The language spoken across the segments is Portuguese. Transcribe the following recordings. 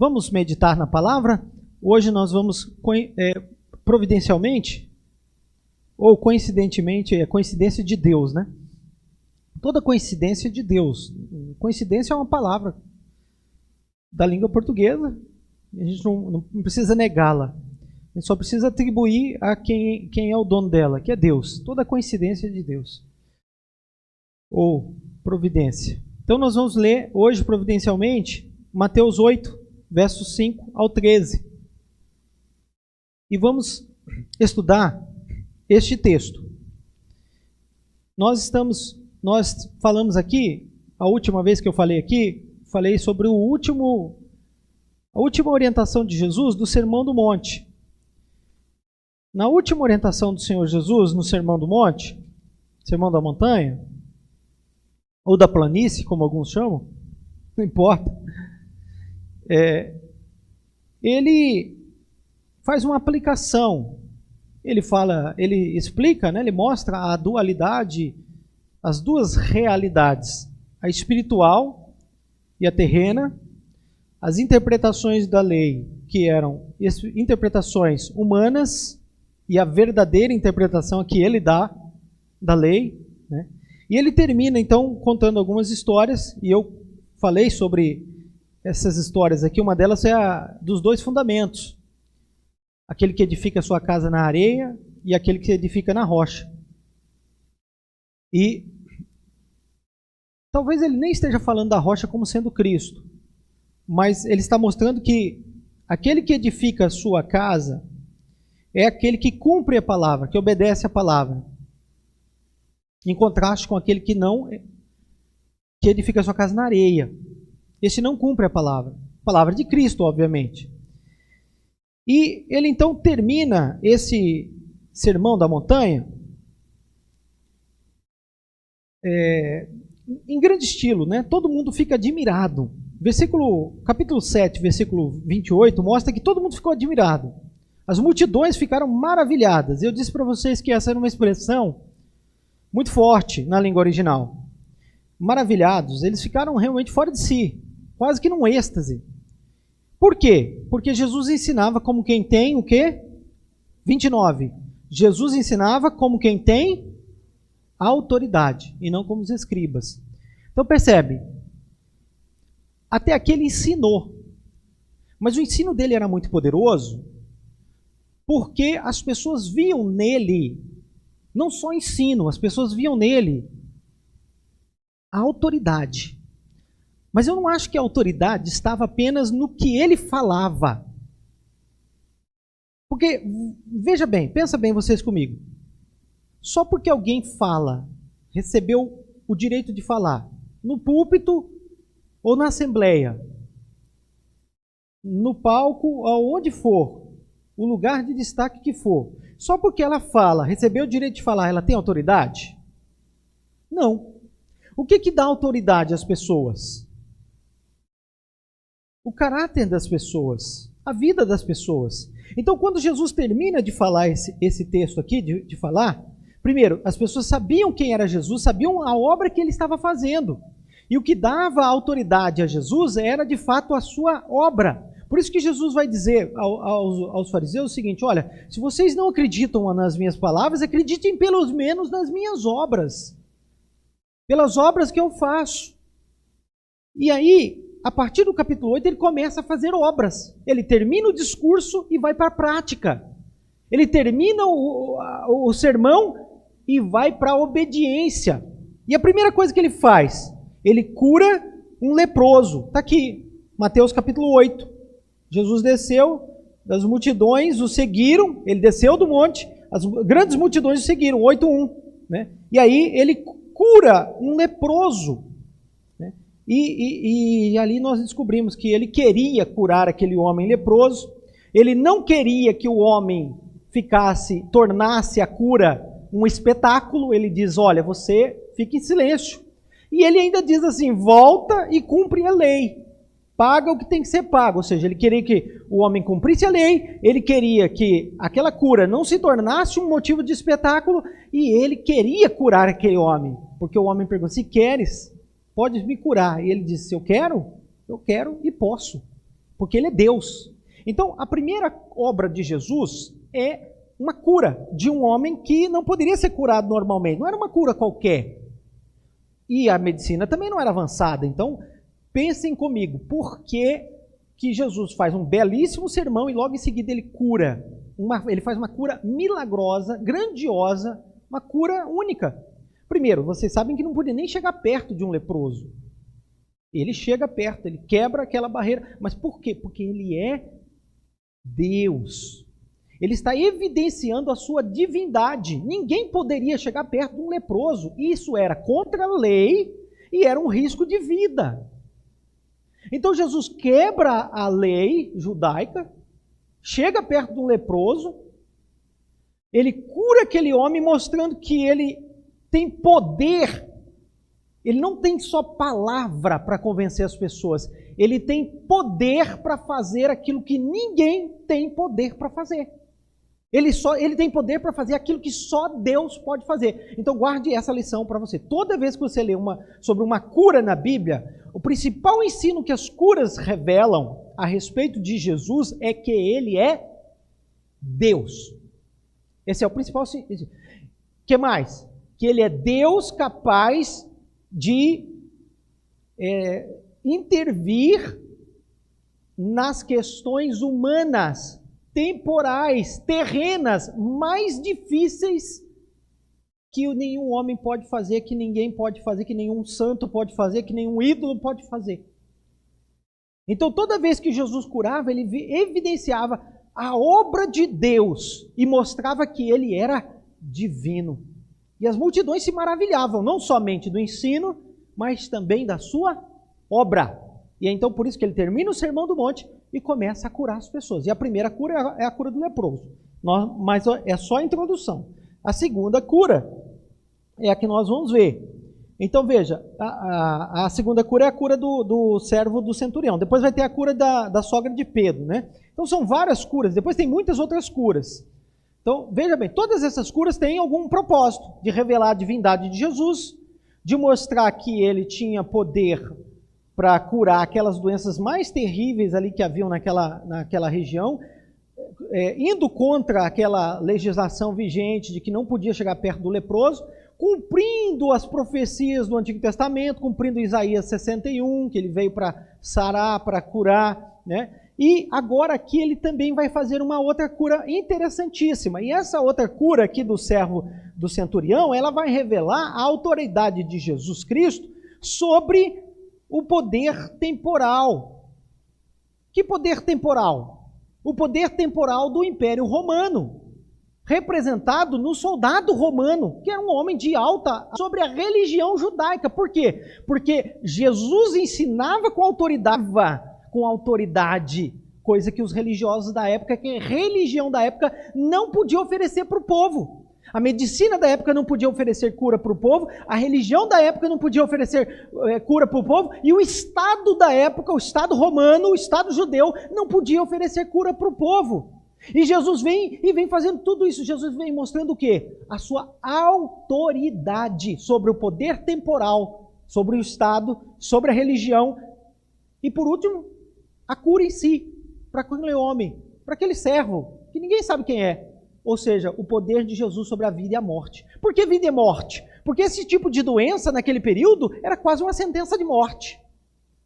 Vamos meditar na palavra? Hoje nós vamos providencialmente, ou coincidentemente, é coincidência de Deus, né? Toda coincidência é de Deus. Coincidência é uma palavra da língua portuguesa, a gente não precisa negá-la. A gente só precisa atribuir a quem é o dono dela, que é Deus. Toda coincidência é de Deus. Ou providência. Então nós vamos ler hoje providencialmente Mateus 8, versos 5 ao 13. E vamos estudar este texto. Nós falamos aqui, a última vez que eu falei aqui, falei sobre a última orientação de Jesus do Sermão do Monte. Na última orientação do Senhor Jesus no Sermão do Monte, Sermão da Montanha, ou da planície, como alguns chamam, não importa, ele faz uma aplicação. Ele explica, né, ele mostra a dualidade, as duas realidades, a espiritual e a terrena, as interpretações da lei, que eram interpretações humanas, e a verdadeira interpretação que ele dá da lei, né? E ele termina, então, contando algumas histórias, e eu falei sobre essas histórias aqui. Uma delas é a dos dois fundamentos. Aquele que edifica a sua casa na areia e aquele que edifica na rocha. E talvez ele nem esteja falando da rocha como sendo Cristo, mas ele está mostrando que aquele que edifica a sua casa é aquele que cumpre a palavra, que obedece a palavra. Em contraste com aquele que edifica a sua casa na areia. Esse não cumpre a palavra de Cristo, obviamente. E ele então termina esse sermão da montanha em grande estilo, né? Todo mundo fica admirado. Capítulo 7, versículo 28, mostra que todo mundo ficou admirado. As multidões ficaram maravilhadas. Eu disse para vocês que essa era uma expressão muito forte na língua original. Maravilhados, eles ficaram realmente fora de si, quase que num êxtase. Por quê? Porque Jesus ensinava como quem tem o quê? 29. Jesus ensinava como quem tem autoridade, e não como os escribas. Então percebe, até aqui ele ensinou, mas o ensino dele era muito poderoso, porque as pessoas viam nele, não só ensino, as pessoas viam nele a autoridade. Mas eu não acho que a autoridade estava apenas no que ele falava. Porque, veja bem, pensa bem vocês comigo. Só porque alguém fala, recebeu o direito de falar, no púlpito ou na assembleia, no palco, aonde for, o lugar de destaque que for, só porque ela fala, recebeu o direito de falar, ela tem autoridade? Não. O que dá autoridade às pessoas? O caráter das pessoas, a vida das pessoas. Então, quando Jesus termina de falar esse texto aqui, de falar, primeiro, as pessoas sabiam quem era Jesus, sabiam a obra que ele estava fazendo. E o que dava autoridade a Jesus era, de fato, a sua obra. Por isso que Jesus vai dizer aos fariseus o seguinte: olha, se vocês não acreditam nas minhas palavras, acreditem pelo menos nas minhas obras. Pelas obras que eu faço. E aí, a partir do capítulo 8, ele começa a fazer obras. Ele termina o discurso e vai para a prática. Ele termina o sermão e vai para a obediência. E a primeira coisa que ele faz, ele cura um leproso. Está aqui, Mateus capítulo 8. Jesus desceu, as multidões o seguiram, ele desceu do monte, as grandes multidões o seguiram, 8:1. Né? E aí ele cura um leproso. Né? E ali nós descobrimos que ele queria curar aquele homem leproso, ele não queria que o homem tornasse a cura um espetáculo. Ele diz: olha, você fica em silêncio. E ele ainda diz assim: volta e cumpre a lei. Paga o que tem que ser pago. Ou seja, ele queria que o homem cumprisse a lei, ele queria que aquela cura não se tornasse um motivo de espetáculo, e ele queria curar aquele homem. Porque o homem perguntou: se queres, podes me curar. E ele disse: eu quero e posso. porque ele é Deus. Então, a primeira obra de Jesus é uma cura de um homem que não poderia ser curado normalmente, não era uma cura qualquer. E a medicina também não era avançada. Então, pensem comigo, por que Jesus faz um belíssimo sermão e logo em seguida ele cura? Ele faz uma cura milagrosa, grandiosa, uma cura única. Primeiro, vocês sabem que não podia nem chegar perto de um leproso. Ele chega perto, ele quebra aquela barreira. Mas por quê? Porque ele é Deus. Ele está evidenciando a sua divindade. Ninguém poderia chegar perto de um leproso. Isso era contra a lei e era um risco de vida. Então Jesus quebra a lei judaica, chega perto de um leproso, ele cura aquele homem mostrando que ele tem poder. Ele não tem só palavra para convencer as pessoas, ele tem poder para fazer aquilo que ninguém tem poder para fazer. Ele tem poder para fazer aquilo que só Deus pode fazer. Então guarde essa lição para você. Toda vez que você lê sobre uma cura na Bíblia, o principal ensino que as curas revelam a respeito de Jesus é que ele é Deus. Esse é o principal ensino. O que mais? Que ele é Deus capaz de intervir nas questões humanas, temporais, terrenas, mais difíceis que nenhum homem pode fazer, que ninguém pode fazer, que nenhum santo pode fazer, que nenhum ídolo pode fazer. Então, toda vez que Jesus curava, ele evidenciava a obra de Deus e mostrava que ele era divino. E as multidões se maravilhavam, não somente do ensino, mas também da sua obra. E é então por isso que ele termina o Sermão do Monte e começa a curar as pessoas. E a primeira cura é a cura do leproso. Mas é só a introdução. A segunda cura é a que nós vamos ver. Então veja, a segunda cura é a cura do servo do centurião. Depois vai ter a cura da sogra de Pedro, né? Então são várias curas. Depois tem muitas outras curas. Então veja bem, todas essas curas têm algum propósito de revelar a divindade de Jesus, de mostrar que ele tinha poder para curar aquelas doenças mais terríveis ali que haviam naquela região, indo contra aquela legislação vigente de que não podia chegar perto do leproso, cumprindo as profecias do Antigo Testamento, cumprindo Isaías 61, que ele veio para sarar, para curar, né? E agora aqui ele também vai fazer uma outra cura interessantíssima. E essa outra cura aqui do servo do centurião, ela vai revelar a autoridade de Jesus Cristo sobre o poder temporal. Que poder temporal? O poder temporal do Império Romano, representado no soldado romano, que era um homem de alta, sobre a religião judaica. Por quê? Porque Jesus ensinava com autoridade, coisa que os religiosos da época, que a religião da época não podia oferecer para o povo. A medicina da época não podia oferecer cura para o povo, a religião da época não podia oferecer cura para o povo, e o Estado da época, o Estado romano, o Estado judeu, não podia oferecer cura para o povo. E Jesus vem fazendo tudo isso. Jesus vem mostrando o quê? A sua autoridade sobre o poder temporal, sobre o Estado, sobre a religião. E por último, a cura em si, para aquele homem, para aquele servo, que ninguém sabe quem é. Ou seja, o poder de Jesus sobre a vida e a morte. Por que vida e morte? Porque esse tipo de doença, naquele período, era quase uma sentença de morte.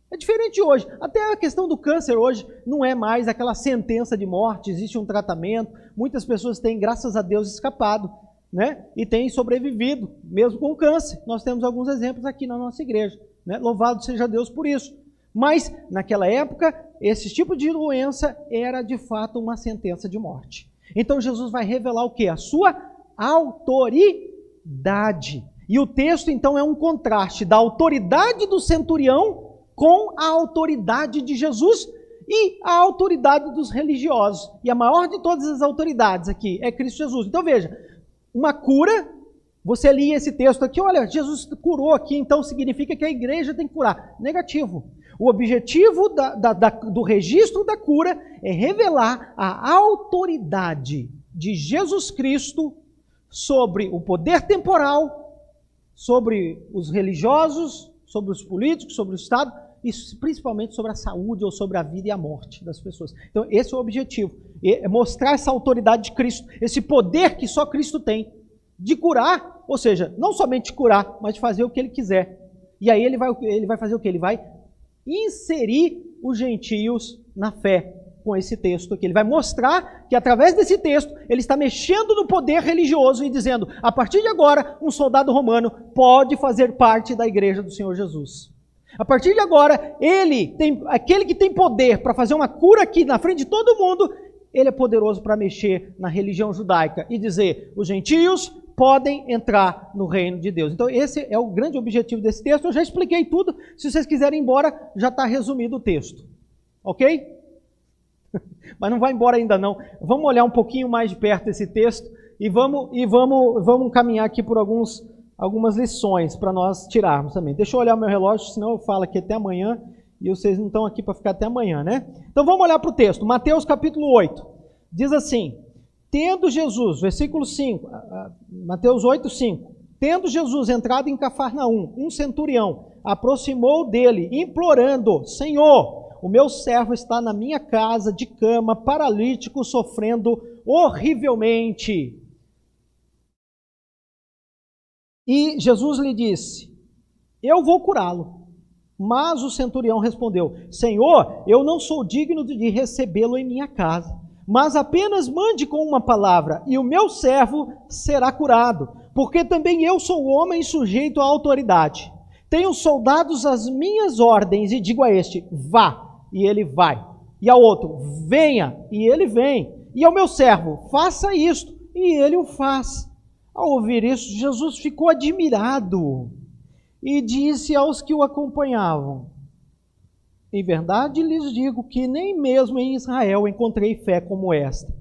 É diferente hoje. Até a questão do câncer hoje não é mais aquela sentença de morte, existe um tratamento. Muitas pessoas têm, graças a Deus, escapado, né? E têm sobrevivido, mesmo com câncer. Nós temos alguns exemplos aqui na nossa igreja, né? Louvado seja Deus por isso. Mas, naquela época, esse tipo de doença era, de fato, uma sentença de morte. Então, Jesus vai revelar o quê? A sua autoridade. E o texto, então, é um contraste da autoridade do centurião com a autoridade de Jesus e a autoridade dos religiosos. E a maior de todas as autoridades aqui é Cristo Jesus. Então, veja, uma cura, você lia esse texto aqui, olha, Jesus curou aqui, então significa que a igreja tem que curar. Negativo. O objetivo do registro da cura é revelar a autoridade de Jesus Cristo sobre o poder temporal, sobre os religiosos, sobre os políticos, sobre o Estado e principalmente sobre a saúde ou sobre a vida e a morte das pessoas. Então, esse é o objetivo, é mostrar essa autoridade de Cristo, esse poder que só Cristo tem, de curar, ou seja, não somente curar, mas de fazer o que Ele quiser. E aí ele vai fazer o quê? Ele vai inserir os gentios na fé com esse texto aqui. Ele vai mostrar que através desse texto ele está mexendo no poder religioso e dizendo, a partir de agora, um soldado romano pode fazer parte da igreja do Senhor Jesus. A partir de agora, aquele que tem poder para fazer uma cura aqui na frente de todo mundo, ele é poderoso para mexer na religião judaica e dizer, os gentios podem entrar no reino de Deus. Então esse é o grande objetivo desse texto. Eu já expliquei tudo. Se vocês quiserem ir embora, já está resumido o texto. Ok? Mas não vai embora ainda não. Vamos olhar um pouquinho mais de perto esse texto e vamos caminhar aqui por algumas lições para nós tirarmos também. Deixa eu olhar o meu relógio, senão eu falo aqui até amanhã e vocês não estão aqui para ficar até amanhã, né? Então vamos olhar para o texto. Mateus capítulo 8. Diz assim, tendo Jesus, versículo 5, Mateus 8, 5. Tendo Jesus entrado em Cafarnaum, um centurião aproximou dele, implorando, Senhor, o meu servo está na minha casa de cama, paralítico, sofrendo horrivelmente. E Jesus lhe disse, eu vou curá-lo. Mas o centurião respondeu, Senhor, eu não sou digno de recebê-lo em minha casa, mas apenas mande com uma palavra, e o meu servo será curado, porque também eu sou homem sujeito à autoridade. Tenho soldados às minhas ordens, e digo a este, vá, e ele vai. E ao outro, venha, e ele vem. E ao meu servo, faça isto, e ele o faz. Ao ouvir isso, Jesus ficou admirado e disse aos que o acompanhavam, em verdade lhes digo que nem mesmo em Israel encontrei fé como esta.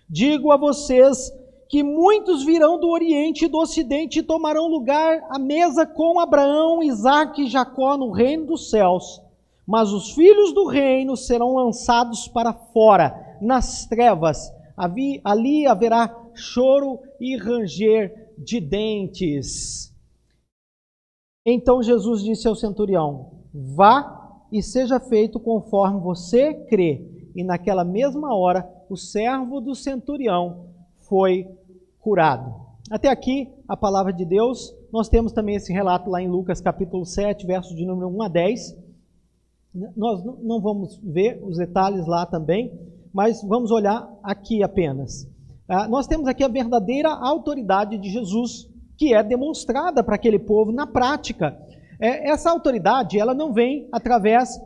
Digo a vocês que muitos virão do Oriente e do Ocidente e tomarão lugar à mesa com Abraão, Isaque e Jacó no reino dos céus. Mas os filhos do reino serão lançados para fora, nas trevas. Ali haverá choro e ranger de dentes. Então Jesus disse ao centurião, vá e seja feito conforme você crê. E naquela mesma hora, o servo do centurião foi curado. Até aqui, a palavra de Deus. Nós temos também esse relato lá em Lucas capítulo 7, versos de número 1 a 10. Nós não vamos ver os detalhes lá também, mas vamos olhar aqui apenas. Nós temos aqui a verdadeira autoridade de Jesus, que é demonstrada para aquele povo na prática. Essa autoridade, ela não vem através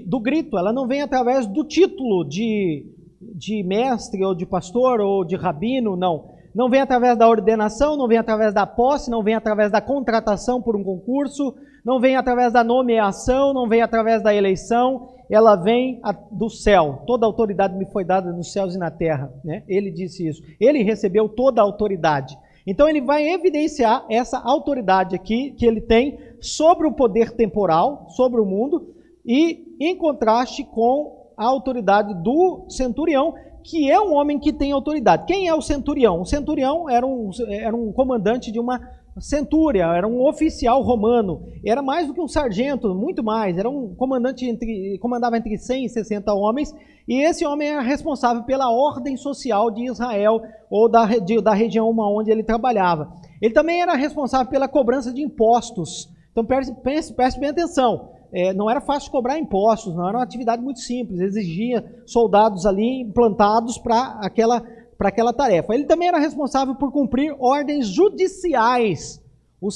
do grito, ela não vem através do título de mestre, ou de pastor, ou de rabino, não. Não vem através da ordenação, não vem através da posse, não vem através da contratação por um concurso, não vem através da nomeação, não vem através da eleição, ela vem do céu. Toda a autoridade me foi dada nos céus e na terra, né? Ele disse isso. Ele recebeu toda a autoridade. Então ele vai evidenciar essa autoridade aqui que ele tem sobre o poder temporal, sobre o mundo, e em contraste com a autoridade do centurião, que é um homem que tem autoridade. Quem é o centurião? O centurião era um comandante de uma centúria, era um oficial romano, era mais do que um sargento, muito mais, era um comandante, comandava entre 100 e 60 homens, e esse homem era responsável pela ordem social de Israel, ou da região onde ele trabalhava. Ele também era responsável pela cobrança de impostos. Então preste bem atenção, não era fácil cobrar impostos, não era uma atividade muito simples, exigia soldados ali implantados para aquela tarefa. Ele também era responsável por cumprir ordens judiciais. O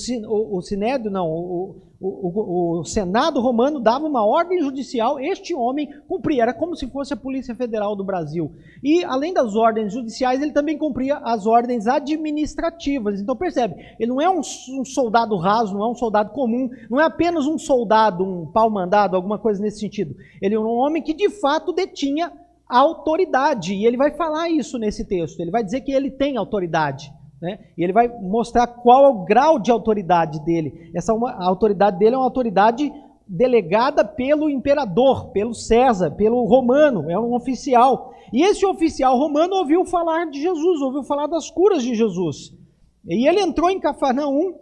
Senado romano dava uma ordem judicial, este homem cumpria, era como se fosse a Polícia Federal do Brasil. E além das ordens judiciais, ele também cumpria as ordens administrativas. Então percebe, ele não é um soldado raso, não é um soldado comum, não é apenas um soldado, um pau-mandado, alguma coisa nesse sentido. Ele é um homem que de fato detinha autoridade, e ele vai falar isso nesse texto, ele vai dizer que ele tem autoridade, né? E ele vai mostrar qual é o grau de autoridade dele. A autoridade dele é uma autoridade delegada pelo imperador, pelo César, pelo romano, é um oficial. E esse oficial romano ouviu falar de Jesus, ouviu falar das curas de Jesus. E ele entrou em Cafarnaum.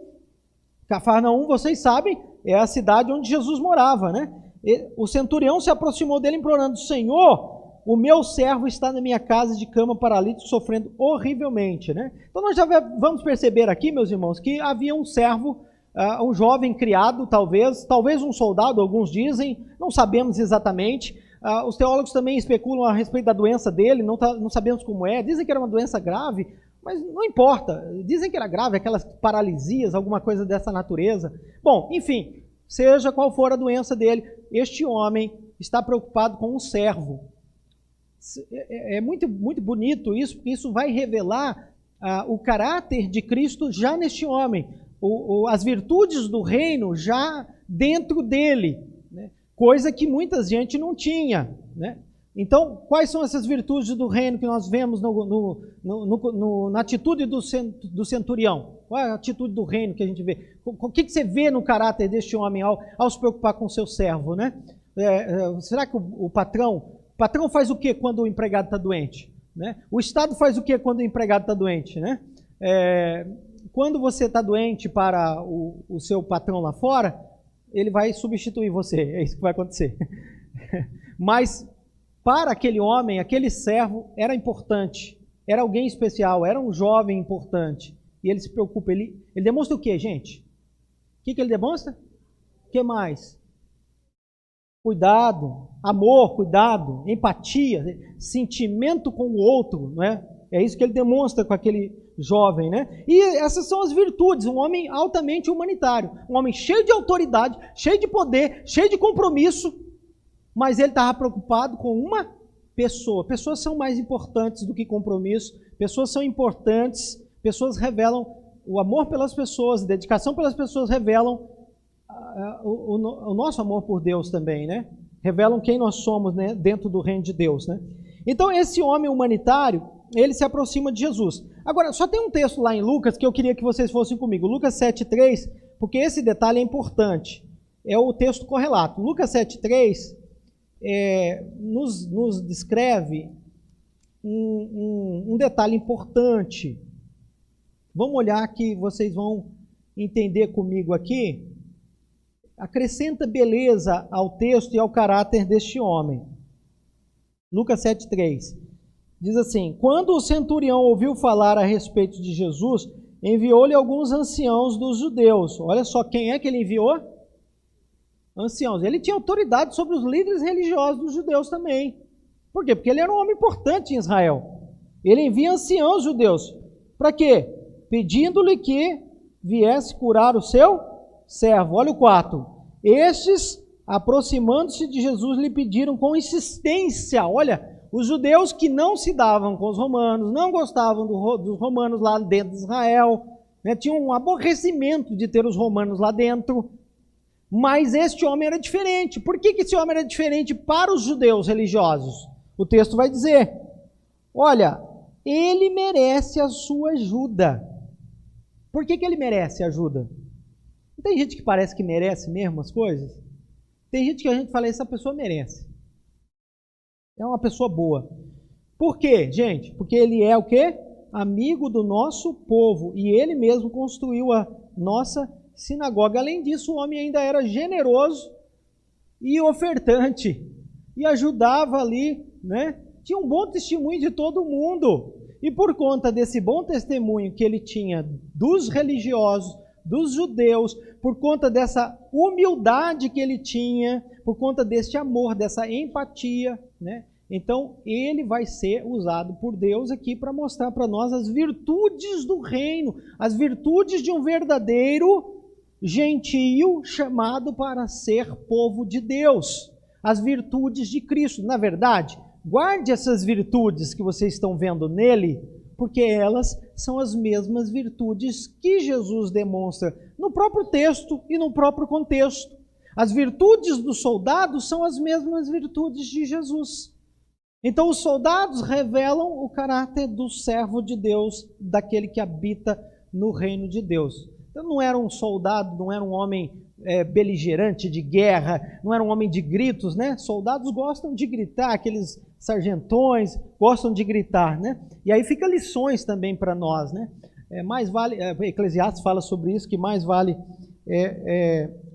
Cafarnaum, vocês sabem, é a cidade onde Jesus morava, né? o centurião se aproximou dele implorando: Senhor, o meu servo está na minha casa de cama paralítico, sofrendo horrivelmente, né? Então nós já vamos perceber aqui, meus irmãos, que havia um servo, um jovem criado, talvez um soldado, alguns dizem, não sabemos exatamente. Os teólogos também especulam a respeito da doença dele, não sabemos como é, dizem que era uma doença grave, mas não importa, dizem que era grave, aquelas paralisias, alguma coisa dessa natureza. Bom, enfim, seja qual for a doença dele, este homem está preocupado com um servo. É muito, muito bonito isso, porque isso vai revelar o caráter de Cristo já neste homem, as virtudes do reino já dentro dele, né? Coisa que muita gente não tinha, né? Então, quais são essas virtudes do reino que nós vemos na atitude do centurião? Qual é a atitude do reino que a gente vê? O que você vê no caráter deste homem ao se preocupar com o seu servo, né? Será que o patrão faz o que quando o empregado está doente? Né? O Estado faz o que quando o empregado está doente? Né? Quando você está doente para o seu patrão lá fora, ele vai substituir você, é isso que vai acontecer. Mas para aquele homem, aquele servo era importante, era alguém especial, era um jovem importante. E ele se preocupa, ele demonstra o que, gente? O que ele demonstra? O que mais? Cuidado, amor, cuidado, empatia, sentimento com o outro, né? É isso que ele demonstra com aquele jovem, né? E essas são as virtudes, um homem altamente humanitário, um homem cheio de autoridade, cheio de poder, cheio de compromisso, mas ele estava preocupado com uma pessoa. Pessoas são mais importantes do que compromisso, pessoas são importantes, pessoas revelam o amor pelas pessoas, a dedicação pelas pessoas revelam o nosso amor por Deus também, né? Revelam quem nós somos, né? Dentro do reino de Deus, né? Então esse homem humanitário, ele se aproxima de Jesus. Agora, só tem um texto lá em Lucas que eu queria que vocês fossem comigo, Lucas 7,3, porque esse detalhe é importante, é o texto correlato. Lucas 7,3 nos descreve um detalhe importante. Vamos olhar que vocês vão entender comigo aqui. Acrescenta beleza ao texto e ao caráter deste homem. Lucas 7,3 diz assim: quando o centurião ouviu falar a respeito de Jesus, enviou-lhe alguns anciãos dos judeus. Olha só, quem é que ele enviou? Anciãos. Ele tinha autoridade sobre os líderes religiosos dos judeus também. Por quê? Porque ele era um homem importante em Israel. Ele envia anciãos judeus. Para quê? Pedindo-lhe que viesse curar o seu servo. Olha o 4. Estes, aproximando-se de Jesus, lhe pediram com insistência. Olha, os judeus que não se davam com os romanos, não gostavam dos romanos lá dentro de Israel, né, tinham um aborrecimento de ter os romanos lá dentro. Mas este homem era diferente. Por que esse homem era diferente para os judeus religiosos? O texto vai dizer: olha, ele merece a sua ajuda. Por que ele merece ajuda? Não tem gente que parece que merece mesmo as coisas? Tem gente que a gente fala, essa pessoa merece. É uma pessoa boa. Por quê, gente? Porque ele é o quê? Amigo do nosso povo. E ele mesmo construiu a nossa sinagoga. Além disso, o homem ainda era generoso e ofertante. E ajudava ali, né? Tinha um bom testemunho de todo mundo. E por conta desse bom testemunho que ele tinha dos religiosos, dos judeus, por conta dessa humildade que ele tinha, por conta deste amor, dessa empatia, né? Então, ele vai ser usado por Deus aqui para mostrar para nós as virtudes do reino, as virtudes de um verdadeiro gentio chamado para ser povo de Deus, as virtudes de Cristo. Na verdade, guarde essas virtudes que vocês estão vendo nele, porque elas são as mesmas virtudes que Jesus demonstra no próprio texto e no próprio contexto. As virtudes dos soldados são as mesmas virtudes de Jesus. Então os soldados revelam o caráter do servo de Deus, daquele que habita no reino de Deus. Então não era um soldado, não era um homem beligerante de guerra, não era um homem de gritos, né? Soldados gostam de gritar, aqueles sargentões gostam de gritar, né? E aí fica lições também para nós, né? Mais vale, Eclesiastes fala sobre isso, que mais vale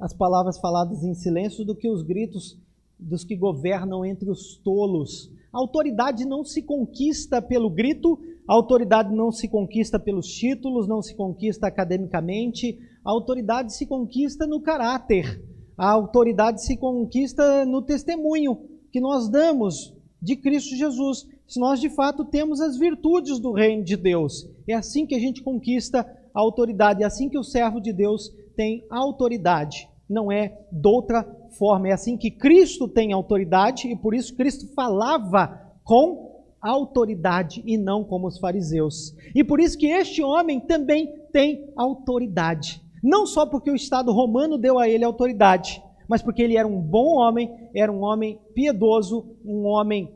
as palavras faladas em silêncio do que os gritos dos que governam entre os tolos. A autoridade não se conquista pelo grito, a autoridade não se conquista pelos títulos, não se conquista academicamente, a autoridade se conquista no caráter, a autoridade se conquista no testemunho que nós damos de Cristo Jesus. Se nós de fato temos as virtudes do reino de Deus, é assim que a gente conquista a autoridade, é assim que o servo de Deus tem autoridade, não é de outra forma, é assim que Cristo tem autoridade e por isso Cristo falava com autoridade e não como os fariseus. E por isso que este homem também tem autoridade, não só porque o Estado romano deu a ele autoridade, mas porque ele era um bom homem, era um homem piedoso, um homem,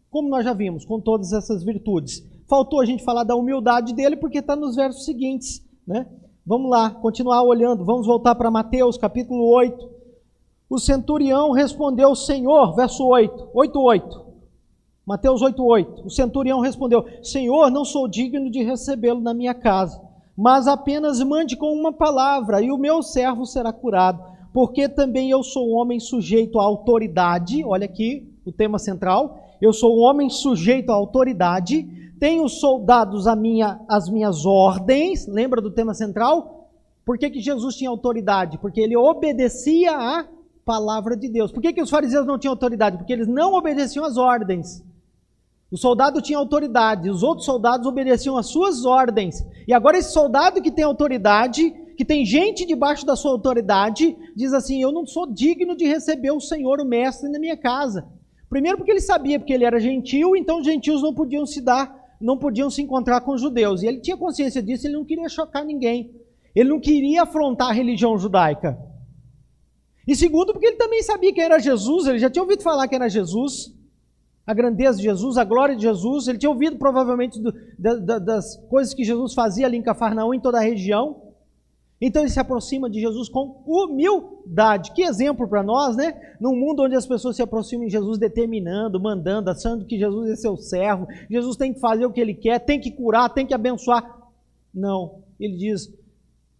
como nós já vimos, com todas essas virtudes. Faltou a gente falar da humildade dele porque está nos versos seguintes, né? Vamos lá, continuar olhando, vamos voltar para Mateus capítulo 8. O centurião respondeu, Senhor, verso 8. Mateus 8. O centurião respondeu, Senhor, não sou digno de recebê-lo na minha casa, mas apenas mande com uma palavra e o meu servo será curado, porque também eu sou um homem sujeito à autoridade. Olha aqui o tema central, eu sou um homem sujeito à autoridade, tenho soldados às minhas ordens. Lembra do tema central? Por que Jesus tinha autoridade? Porque ele obedecia à palavra de Deus. Por que os fariseus não tinham autoridade? Porque eles não obedeciam às ordens. O soldado tinha autoridade, os outros soldados obedeciam às suas ordens. E agora esse soldado que tem autoridade, que tem gente debaixo da sua autoridade, diz assim, eu não sou digno de receber o Senhor, o Mestre, na minha casa. Primeiro porque ele sabia, porque ele era gentil, então os gentios não podiam se encontrar com os judeus. E ele tinha consciência disso, ele não queria chocar ninguém. Ele não queria afrontar a religião judaica. E segundo, porque ele também sabia que era Jesus, ele já tinha ouvido falar que era Jesus, a grandeza de Jesus, a glória de Jesus, ele tinha ouvido provavelmente das coisas que Jesus fazia ali em Cafarnaum, em toda a região. Então ele se aproxima de Jesus com humildade. Que exemplo para nós, né? Num mundo onde as pessoas se aproximam de Jesus determinando, mandando, achando que Jesus é seu servo, Jesus tem que fazer o que ele quer, tem que curar, tem que abençoar. Não, ele diz,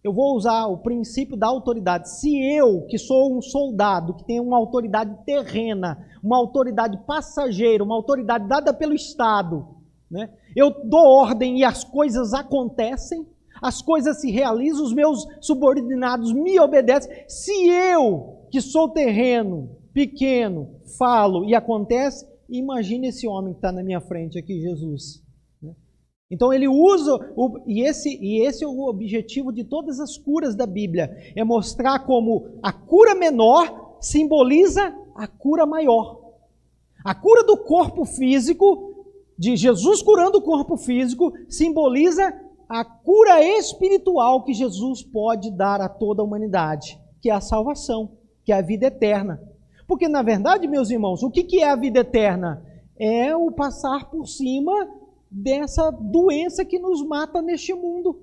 eu vou usar o princípio da autoridade. Se eu, que sou um soldado, que tenho uma autoridade terrena, uma autoridade passageira, uma autoridade dada pelo Estado, né? Eu dou ordem e as coisas acontecem, as coisas se realizam, os meus subordinados me obedecem. Se eu, que sou terreno, pequeno, falo e acontece, imagine esse homem que está na minha frente aqui, Jesus. Então ele usa, e esse é o objetivo de todas as curas da Bíblia, é mostrar como a cura menor simboliza a cura maior. A cura do corpo físico, de Jesus curando o corpo físico, simboliza a cura espiritual que Jesus pode dar a toda a humanidade, que é a salvação, que é a vida eterna. Porque na verdade, meus irmãos, o que é a vida eterna? É o passar por cima dessa doença que nos mata neste mundo.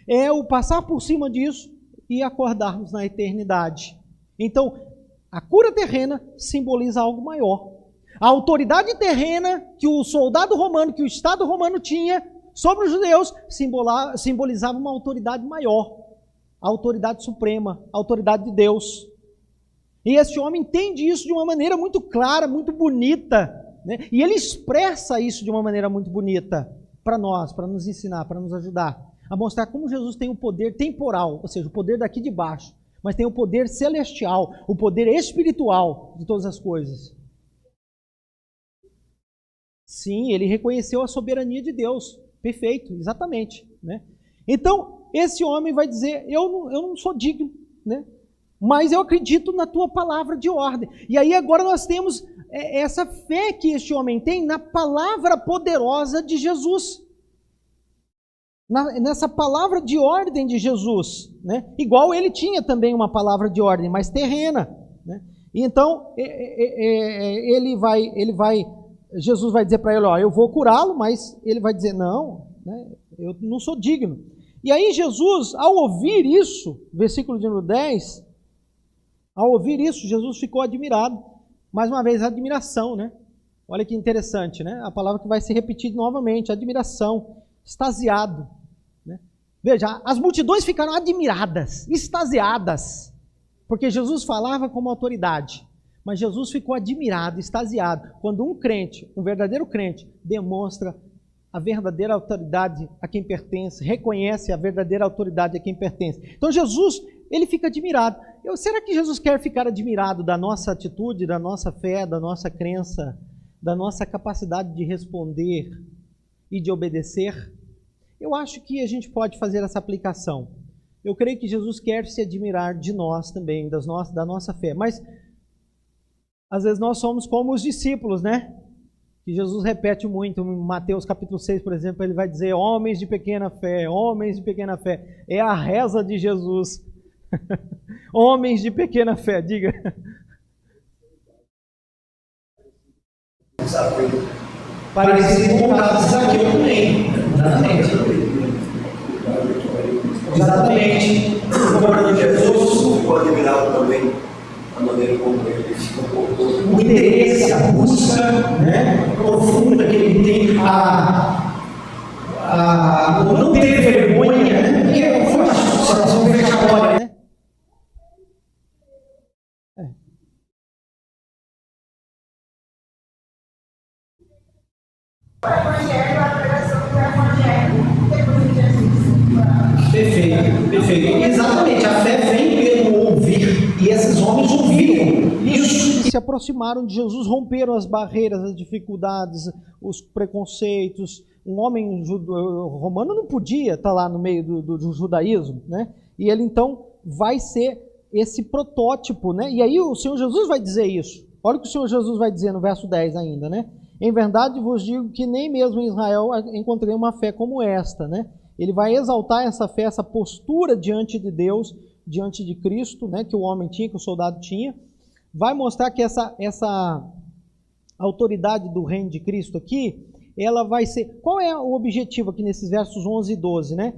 É o passar por cima disso e acordarmos na eternidade. Então, a cura terrena simboliza algo maior. A autoridade terrena que o soldado romano, que o Estado romano tinha sobre os judeus, simbolizava uma autoridade maior, a autoridade suprema, a autoridade de Deus. E este homem entende isso de uma maneira muito clara, muito bonita, né? E ele expressa isso de uma maneira muito bonita para nós, para nos ensinar, para nos ajudar a mostrar como Jesus tem o poder temporal, ou seja, o poder daqui de baixo, mas tem o poder celestial, o poder espiritual de todas as coisas. Sim, ele reconheceu a soberania de Deus. Perfeito, exatamente, né? Então, esse homem vai dizer, eu não sou digno, né? Mas eu acredito na tua palavra de ordem. E aí agora nós temos essa fé que este homem tem na palavra poderosa de Jesus. Nessa palavra de ordem de Jesus, né? Igual ele tinha também uma palavra de ordem, mas terrena, né? Então, Jesus vai dizer para ele, ó, eu vou curá-lo, mas ele vai dizer, não, né, eu não sou digno. E aí Jesus, ao ouvir isso, versículo de número 10, ao ouvir isso, Jesus ficou admirado. Mais uma vez, admiração, né? Olha que interessante, né? A palavra que vai se repetir novamente, admiração, extasiado, né? Veja, as multidões ficaram admiradas, extasiadas. Porque Jesus falava como autoridade, mas Jesus ficou admirado, extasiado, quando um crente, um verdadeiro crente, demonstra a verdadeira autoridade a quem pertence, reconhece a verdadeira autoridade a quem pertence. Então Jesus, ele fica admirado. Será que Jesus quer ficar admirado da nossa atitude, da nossa fé, da nossa crença, da nossa capacidade de responder e de obedecer? Eu acho que a gente pode fazer essa aplicação. Eu creio que Jesus quer se admirar de nós também, da nossa fé. Mas, às vezes, nós somos como os discípulos, né? Que Jesus repete muito. Em Mateus capítulo 6, por exemplo, ele vai dizer: homens de pequena fé, homens de pequena fé. É a reza de Jesus. Homens de pequena fé, diga. Parecido com o caso de Zaqueu também. Exatamente. O cobrador de Jesus ficou admirado também a maneira como ele se comportou. O interesse, a busca, né, profunda que ele tem, não ter vergonha, né? Porque foi uma situação vexatória, né? Perfeito, perfeito. Exatamente, a fé vem pelo ouvir, e esses homens ouviram isso. Se aproximaram de Jesus, romperam as barreiras, as dificuldades, os preconceitos. Um homem romano não podia estar lá no meio do judaísmo, né? E ele então vai ser esse protótipo, né? E aí o Senhor Jesus vai dizer isso. Olha o que o Senhor Jesus vai dizer no verso 10 ainda, né? Em verdade vos digo que nem mesmo em Israel encontrei uma fé como esta, né? Ele vai exaltar essa fé, essa postura diante de Deus, diante de Cristo, né? Que o homem tinha, que o soldado tinha. Vai mostrar que essa autoridade do reino de Cristo aqui, ela vai ser... Qual é o objetivo aqui nesses versos 11 e 12, né?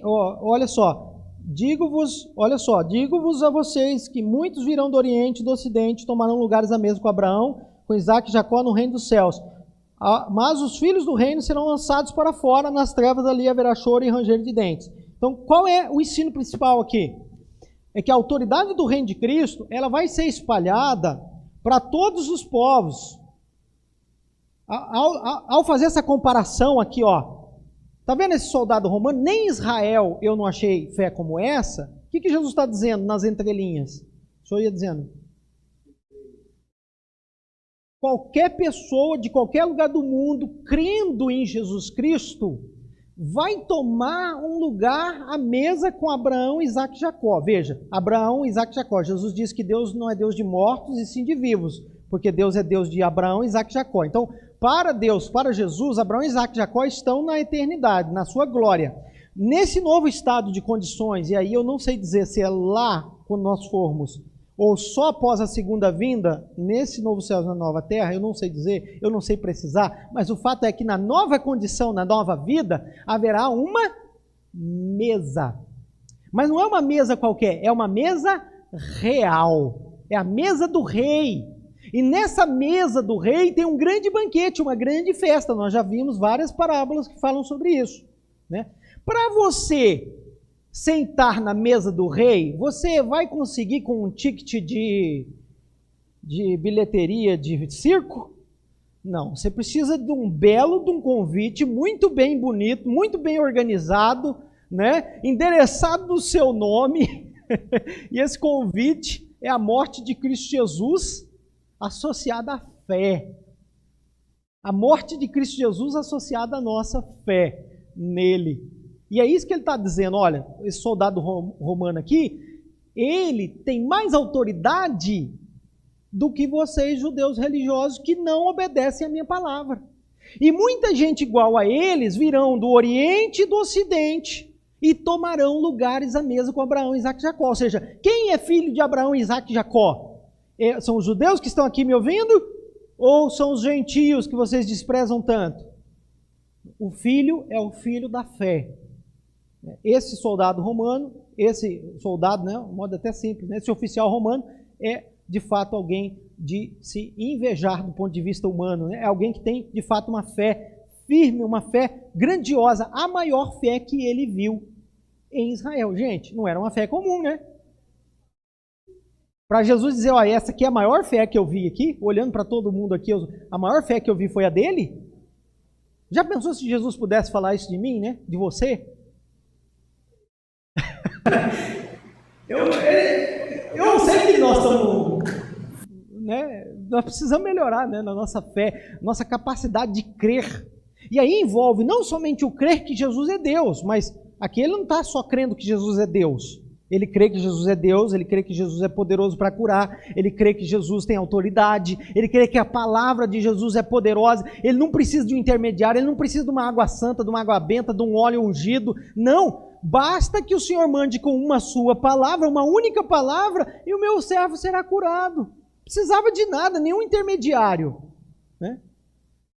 Olha só, digo-vos a vocês que muitos virão do Oriente e do Ocidente, tomarão lugares à mesa com Abraão, com Isaac e Jacó no reino dos céus. Mas os filhos do reino serão lançados para fora, nas trevas ali haverá choro e ranger de dentes. Então, qual é o ensino principal aqui? É que a autoridade do reino de Cristo, ela vai ser espalhada para todos os povos. Ao fazer essa comparação aqui, ó, tá vendo esse soldado romano? Nem em Israel eu não achei fé como essa. O que Jesus está dizendo nas entrelinhas? O senhor ia dizendo? Qualquer pessoa de qualquer lugar do mundo, crendo em Jesus Cristo, vai tomar um lugar à mesa com Abraão, Isaac e Jacó. Veja, Abraão, Isaac e Jacó. Jesus diz que Deus não é Deus de mortos e sim de vivos, porque Deus é Deus de Abraão, Isaac e Jacó. Então, para Deus, para Jesus, Abraão, Isaac e Jacó estão na eternidade, na sua glória. Nesse novo estado de condições, e aí eu não sei dizer se é lá, quando nós formos, ou só após a segunda vinda, nesse novo céu e na nova terra, eu não sei dizer, eu não sei precisar, mas o fato é que na nova condição, na nova vida, haverá uma mesa. Mas não é uma mesa qualquer, é uma mesa real. É a mesa do rei. E nessa mesa do rei tem um grande banquete, uma grande festa. Nós já vimos várias parábolas que falam sobre isso, né? Para você sentar na mesa do rei, você vai conseguir com um ticket de bilheteria de circo? Não, você precisa de um convite muito bem bonito, muito bem organizado, né? Endereçado no seu nome. E esse convite é a morte de Cristo Jesus associada à fé. A morte de Cristo Jesus associada à nossa fé nele. E é isso que ele está dizendo, olha, esse soldado romano aqui, ele tem mais autoridade do que vocês, judeus religiosos, que não obedecem à minha palavra. E muita gente igual a eles virão do Oriente e do Ocidente e tomarão lugares à mesa com Abraão, Isaac e Jacó. Ou seja, quem é filho de Abraão, Isaac e Jacó? São os judeus que estão aqui me ouvindo? Ou são os gentios que vocês desprezam tanto? O filho é o filho da fé. Esse soldado romano, esse soldado, né, um modo até simples, né, esse oficial romano é de fato alguém de se invejar do ponto de vista humano, né? É alguém que tem de fato uma fé firme, uma fé grandiosa, a maior fé que ele viu em Israel. Gente, não era uma fé comum, né? Para Jesus dizer, ó, essa aqui é a maior fé que eu vi aqui, olhando para todo mundo aqui, a maior fé que eu vi foi a dele? Já pensou se Jesus pudesse falar isso de mim, né? De você? Eu sei que nós estamos, né? Nós precisamos melhorar, né, na nossa fé, nossa capacidade de crer. E aí envolve não somente o crer que Jesus é Deus, mas aqui ele não está só crendo que Jesus é Deus. Ele crê que Jesus é Deus, ele crê que Jesus é poderoso para curar, ele crê que Jesus tem autoridade, ele crê que a palavra de Jesus é poderosa, ele não precisa de um intermediário, ele não precisa de uma água santa, de uma água benta, de um óleo ungido, não. Basta que o Senhor mande com uma sua palavra, uma única palavra, e o meu servo será curado. Não precisava de nada, nenhum intermediário, né?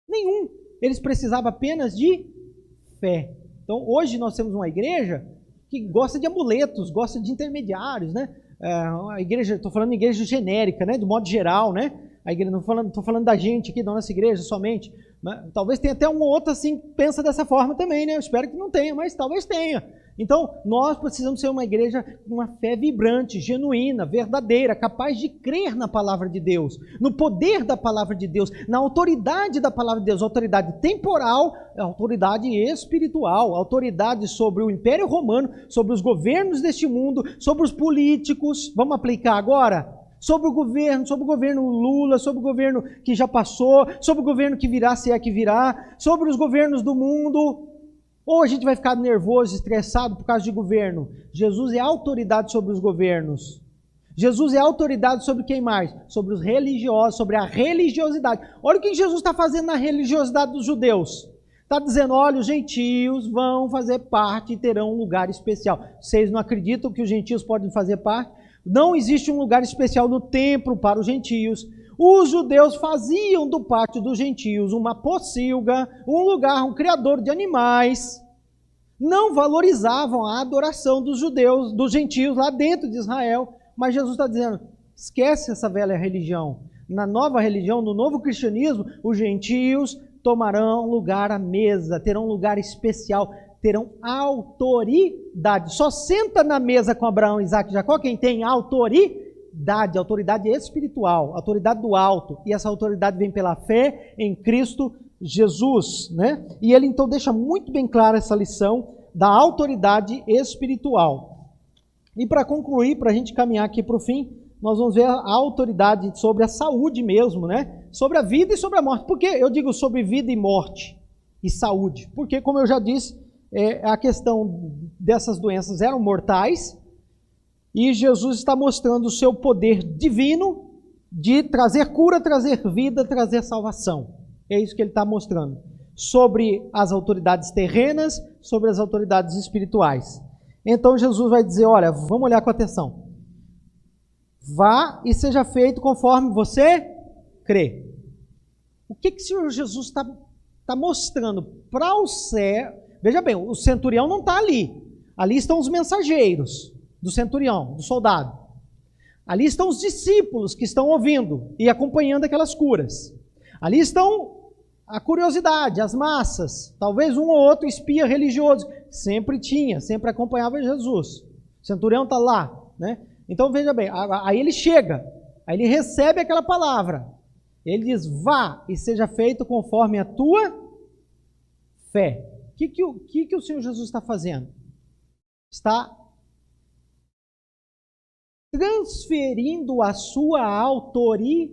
Nenhum. Eles precisavam apenas de fé. Então hoje nós temos uma igreja que gosta de amuletos, gosta de intermediários, né? A igreja, estou falando de igreja genérica, né? De modo geral, né? A igreja, não estou falando da gente aqui, da nossa igreja somente. Né? Talvez tenha até um ou outro assim que pensa dessa forma também, né? Eu espero que não tenha, mas talvez tenha. Então, nós precisamos ser uma igreja com uma fé vibrante, genuína, verdadeira, capaz de crer na palavra de Deus, no poder da palavra de Deus, na autoridade da palavra de Deus, autoridade temporal, autoridade espiritual, autoridade sobre o Império Romano, sobre os governos deste mundo, sobre os políticos. Vamos aplicar agora? Sobre o governo Lula, sobre o governo que já passou, sobre o governo que virá, se é que virá, sobre os governos do mundo. Ou a gente vai ficar nervoso, estressado por causa de governo. Jesus é autoridade sobre os governos. Jesus é autoridade sobre quem mais? Sobre os religiosos, sobre a religiosidade. Olha o que Jesus está fazendo na religiosidade dos judeus. Está dizendo, olha, os gentios vão fazer parte e terão um lugar especial. Vocês não acreditam que os gentios podem fazer parte? Não existe um lugar especial no templo para os gentios. Os judeus faziam do pátio dos gentios uma pocilga, um lugar, um criador de animais. Não valorizavam a adoração dos judeus, dos gentios lá dentro de Israel. Mas Jesus está dizendo, esquece essa velha religião. Na nova religião, no novo cristianismo, os gentios tomarão lugar à mesa, terão um lugar especial, terão autoridade. Só senta na mesa com Abraão, Isaac e Jacó quem tem autoridade espiritual, autoridade do alto. E essa autoridade vem pela fé em Cristo Jesus, né? E ele então deixa muito bem clara essa lição da autoridade espiritual. E para concluir, para a gente caminhar aqui para o fim, nós vamos ver a autoridade sobre a saúde mesmo, né? Sobre a vida e sobre a morte. Por que eu digo sobre vida e morte e saúde? Porque, como eu já disse, a questão dessas doenças eram mortais e Jesus está mostrando o seu poder divino de trazer cura, trazer vida, trazer salvação. É isso que ele está mostrando. Sobre as autoridades terrenas, sobre as autoridades espirituais. Então Jesus vai dizer, olha, vamos olhar com atenção. Vá e seja feito conforme você crê. O que o Senhor Jesus está mostrando para o céu? Veja bem, o centurião não está ali. Ali estão os mensageiros do centurião, do soldado. Ali estão os discípulos que estão ouvindo e acompanhando aquelas curas. Ali estão a curiosidade, as massas, talvez um ou outro espia religioso, sempre tinha, sempre acompanhava Jesus. O centurião está lá, né? Então veja bem, aí ele chega, aí ele recebe aquela palavra, ele diz, vá e seja feito conforme a tua fé. O que o Senhor Jesus está fazendo? Está transferindo a sua autoridade.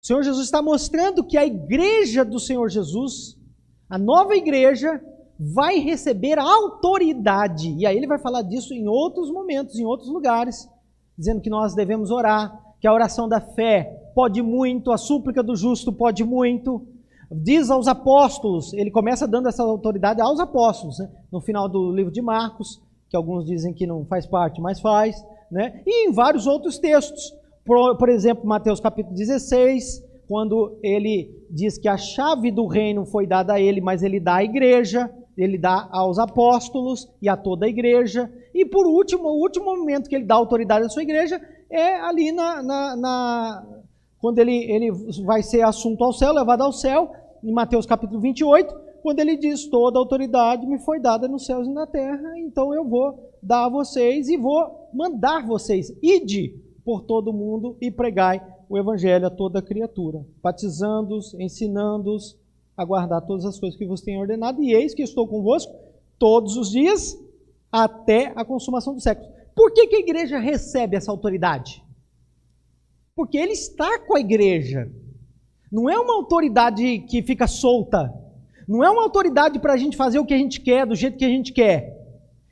O Senhor Jesus está mostrando que a igreja do Senhor Jesus, a nova igreja, vai receber autoridade. E aí ele vai falar disso em outros momentos, em outros lugares, dizendo que nós devemos orar, que a oração da fé pode muito, a súplica do justo pode muito. Diz aos apóstolos, ele começa dando essa autoridade aos apóstolos, né? No final do livro de Marcos, que alguns dizem que não faz parte, mas faz, né? E em vários outros textos. Por exemplo, Mateus capítulo 16, quando ele diz que a chave do reino foi dada a ele, mas ele dá à igreja, ele dá aos apóstolos e a toda a igreja. E por último, o último momento que ele dá autoridade à sua igreja é ali quando ele vai ser assunto ao céu, levado ao céu, em Mateus capítulo 28, quando ele diz, toda autoridade me foi dada nos céus e na terra, então eu vou dar a vocês e vou mandar vocês, ide por todo mundo e pregai o evangelho a toda criatura, batizando-os, ensinando-os a guardar todas as coisas que vos tenho ordenado, e eis que estou convosco todos os dias até a consumação do século. Por que a igreja recebe essa autoridade? Porque ele está com a igreja. Não é uma autoridade que fica solta. Não é uma autoridade para a gente fazer o que a gente quer, do jeito que a gente quer.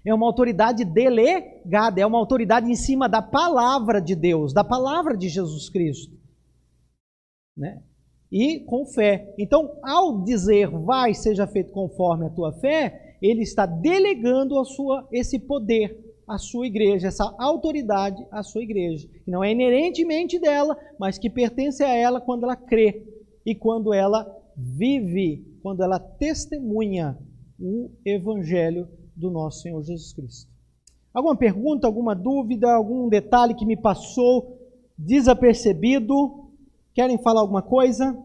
É uma autoridade delegada, é uma autoridade em cima da palavra de Deus, da palavra de Jesus Cristo. Né? E com fé. Então, ao dizer, vai, seja feito conforme a tua fé, ele está delegando esse poder à sua igreja, essa autoridade à sua igreja. Que não é inerentemente dela, mas que pertence a ela quando ela crê e quando ela vive, quando ela testemunha o evangelho do nosso Senhor Jesus Cristo. Alguma pergunta, alguma dúvida, algum detalhe que me passou desapercebido? Querem falar alguma coisa?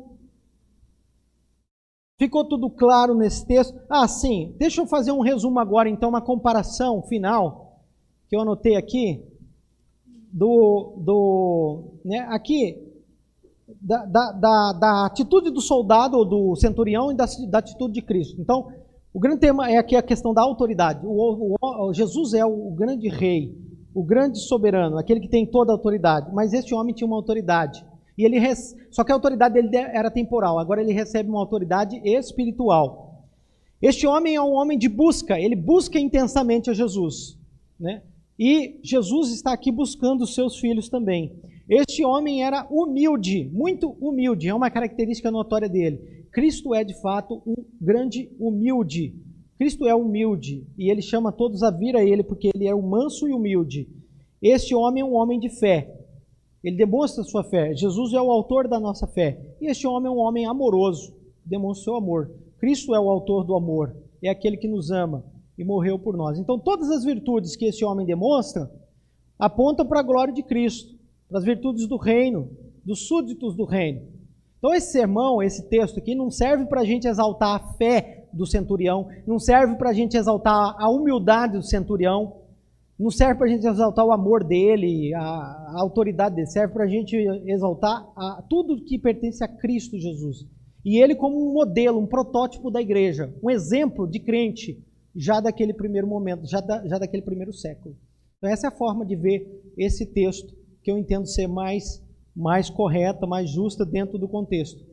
Ficou tudo claro nesse texto? Ah, sim. Deixa eu fazer um resumo agora, então, uma comparação final, que eu anotei aqui, da atitude do soldado, ou do centurião, e da atitude de Cristo. Então, o grande tema é aqui a questão da autoridade. Jesus é o grande rei, o grande soberano, aquele que tem toda a autoridade. Mas este homem tinha uma autoridade. Só que a autoridade dele era temporal, agora ele recebe uma autoridade espiritual. Este homem é um homem de busca, ele busca intensamente a Jesus, né? E Jesus está aqui buscando os seus filhos também. Este homem era humilde, muito humilde, é uma característica notória dele. Cristo é de fato um grande humilde. Cristo é humilde e ele chama todos a vir a ele porque ele é o manso e humilde. Este homem é um homem de fé. Ele demonstra sua fé. Jesus é o autor da nossa fé. E este homem é um homem amoroso, demonstra seu amor. Cristo é o autor do amor, é aquele que nos ama e morreu por nós. Então, todas as virtudes que esse homem demonstra apontam para a glória de Cristo, para as virtudes do reino, dos súditos do reino. Então, esse sermão, esse texto aqui, não serve para a gente exaltar a fé do centurião, não serve para a gente exaltar a humildade do centurião, não serve para a gente exaltar o amor dele, a autoridade dele, serve para a gente exaltar tudo que pertence a Cristo Jesus. E ele como um modelo, um protótipo da igreja, um exemplo de crente, já daquele primeiro momento, já daquele primeiro século. Então essa é a forma de ver esse texto, que eu entendo ser mais correta, mais justa dentro do contexto.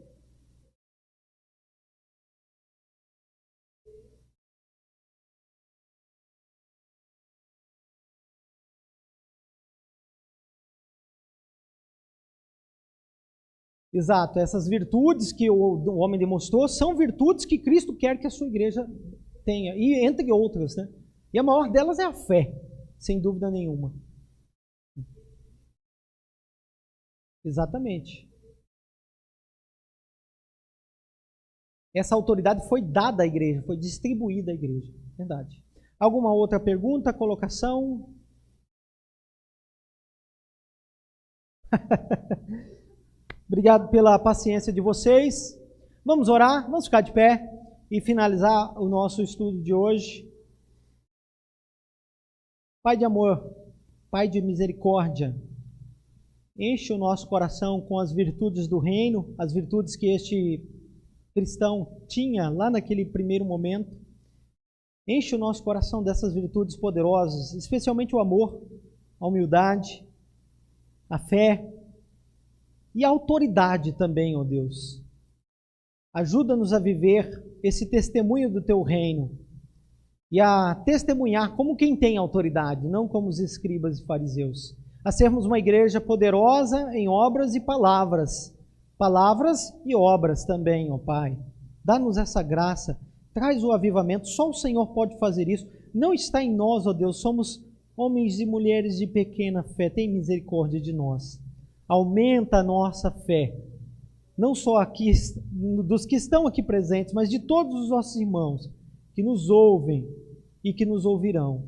Exato, essas virtudes que o homem demonstrou são virtudes que Cristo quer que a sua igreja tenha, e entre outras, né? E a maior delas é a fé, sem dúvida nenhuma. Exatamente. Essa autoridade foi dada à igreja, foi distribuída à igreja. Verdade. Alguma outra pergunta, colocação? Obrigado pela paciência de vocês. Vamos orar, vamos ficar de pé e finalizar o nosso estudo de hoje. Pai de amor, Pai de misericórdia, enche o nosso coração com as virtudes do reino, as virtudes que este cristão tinha lá naquele primeiro momento. Enche o nosso coração dessas virtudes poderosas, especialmente o amor, a humildade, a fé, e a autoridade também, ó Deus. Ajuda-nos a viver esse testemunho do Teu reino e a testemunhar como quem tem autoridade, não como os escribas e fariseus. A sermos uma igreja poderosa em obras e palavras. Palavras e obras também, ó Pai. Dá-nos essa graça, traz o avivamento. Só o Senhor pode fazer isso. Não está em nós, ó Deus, somos homens e mulheres de pequena fé. Tem misericórdia de nós. Aumenta a nossa fé, não só aqui, dos que estão aqui presentes, mas de todos os nossos irmãos que nos ouvem e que nos ouvirão.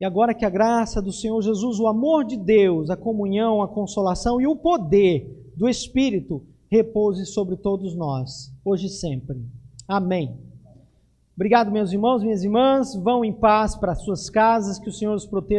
E agora que a graça do Senhor Jesus, o amor de Deus, a comunhão, a consolação e o poder do Espírito repouse sobre todos nós, hoje e sempre. Amém. Obrigado, meus irmãos, minhas irmãs. Vão em paz para suas casas, que o Senhor os proteja.